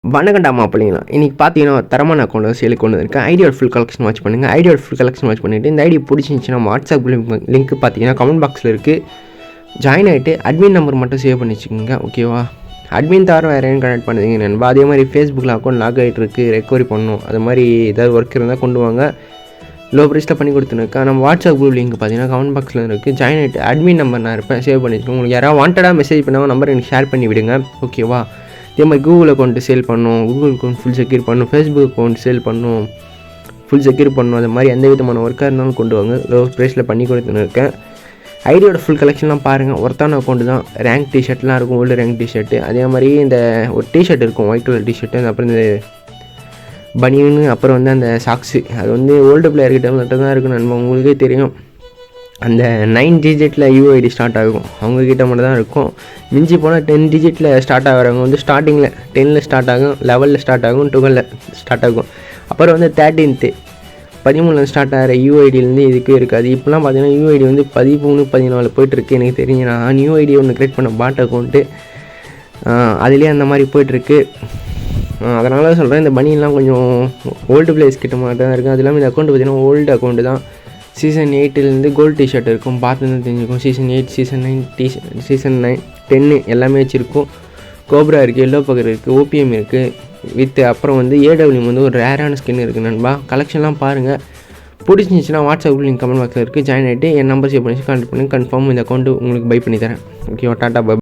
வணக்கம்டா மாப்பிள்ளைங்களா. இன்றைக்கி பார்த்தீங்கன்னா தரமான அக்கௌண்ட் சேலுக்கு கொண்டு வந்திருக்கேன். ஐடியோட ஃபுல் கலெக்ஷன் வாட்ச் பண்ணுங்கள். ஐடியோட ஃபுல் கலெக்ஷன் வாட்ச் பண்ணிவிட்டு இந்த ஐடி பிடிச்சிருந்துச்சின்னா வாட்ஸ்அப் லிங்க் பார்த்தீங்கன்னா கமெண்ட் பாக்ஸில் இருக்குது. ஜாயின் ஆகிட்டு அட்மின் நம்பர் மட்டும் சேவ் பண்ணி வச்சுக்கோங்க, ஓகேவா? அட்மின் தவிர வேறு எதுவும் கனெக்ட் பண்ணுறீங்க நண்பா. அதே மாதிரி ஃபேஸ்புக்கில் அக்கௌண்ட் லாக் ஆகிட்டு இருக்குது, ரெக்கவரி பண்ணணும். அது மாதிரி ஏதாவது ஒர்க் இருந்தால் கொண்டு வாங்க. லோ ப்ரைஸில் பண்ணி கொடுத்துருக்கேன். நம்ம வாட்ஸ்அப் குரூப் லிங்க் பார்த்தீங்கன்னா கமெண்ட் பாக்ஸில் இருக்குது. ஜாயின் ஆகிட்டு அட்மின் நம்பர் நான் இருப்பேன், சேவ் பண்ணி வச்சுக்கோங்க. உங்களுக்கு யாராவது வாண்டடாக மெசேஜ் பண்ணால் நம்பர் எனக்கு ஷேர் பண்ணி விடுங்க, ஓகேவா? இதே மாதிரி கூகுள் அக்கௌண்ட்டு சேல் பண்ணணும், கூகுள் அக்கௌண்ட் ஃபுல் செக்யூர் பண்ணணும், ஃபேஸ்புக் அக்கௌண்ட் சேல் பண்ணணும், ஃபுல் செக்யூர் பண்ணணும். அது மாதிரி எந்த விதமான ஒர்க்காக இருந்தாலும் கொண்டு வாங்க. லோ ப்ரைஸில் பண்ணி கொடுத்துன்னு இருக்கேன். ஐடியோட ஃபுல் கலெக்ஷன்லாம் பாருங்கள். ஒர்த்தான அக்கௌண்ட்டு தான். ரேங்க் டிஷர்ட்லாம் இருக்கும், ஓல்டு ரேங்க் டிஷர்ட்டு. அதே மாதிரி இந்த ஒரு டிஷர்ட் இருக்கும், ஒயிட் கலர் டிஷர்ட்டு. அப்புறம் இந்த பனியனு, அப்புறம் வந்து அந்த சாக்ஸு. அது வந்து ஓல்டு பிளேயர்கிட்ட மட்டும் தான் இருக்கும் நண்பா. உங்களுக்கே தெரியும், அந்த 9 டிஜிட்டில் யூஐடி ஸ்டார்ட் ஆகும், அவங்கக்கிட்ட மட்டும் தான் இருக்கும். மிஞ்சி போனால் 10 டிஜிட்டில் ஸ்டார்ட் ஆகிறவங்க வந்து ஸ்டார்டிங்கில் 10ல் ஸ்டார்ட் ஆகும், 11ல் ஸ்டார்ட் ஆகும், 12ல் ஸ்டார்ட் ஆகும். அப்புறம் வந்து 13th 13ல் ஸ்டார்ட் ஆகிற யூஐடியிலேருந்து இதுக்கு இருக்காது. இப்போலாம் பார்த்தீங்கன்னா யூஐடி வந்து 13, 14 போய்ட்டுருக்கு. எனக்கு தெரிஞ்சு நான் நியூ ஐடி ஒன்று க்ரியேட் பண்ண பாட் அக்கௌண்ட்டு, அதுலேயே அந்த மாதிரி போய்ட்டுருக்கு. அதனால தான் சொல்கிறேன், இந்த பனியெலாம் கொஞ்சம் ஓல்டு பிளேஸ் கிட்ட மாதிரி தான் இருக்குது. அது இல்லாமல் இந்த அக்கௌண்ட்டு பார்த்தீங்கன்னா ஓல்டு அக்கௌண்ட்டு தான். சீசன் 8லேருந்து கோல்டு டிஷர்ட் இருக்கும், பார்த்து தெரிஞ்சுக்கும். சீசன் 8, சீசன் 9, சீசன் 9, 10 எல்லாமே வச்சுருக்கும். கோப்ரா இருக்குது, எல்லோ பக்கர் இருக்குது, ஓபிஎம் இருக்குது வித். அப்புறம் வந்து ஏடபிள்யூ வந்து ஒரு ரேரான ஸ்கின் இருக்குது நண்பா. கலெக்ஷன்லாம் பாருங்கள். பிடிச்சிருந்துச்சின்னா வாட்ஸ்அப் லிங்க் கமெண்ட் பாக்ஸில் இருக்குது. ஜாயின் ஆகிட்டு என் நம்பர் சேவ் பண்ணி கான்டெக்ட் பண்ணி கன்ஃபார்ம் இந்த அக்கௌண்ட்டு உங்களுக்கு பை பண்ணி தரேன், ஓகேவா? டாட்டா பை.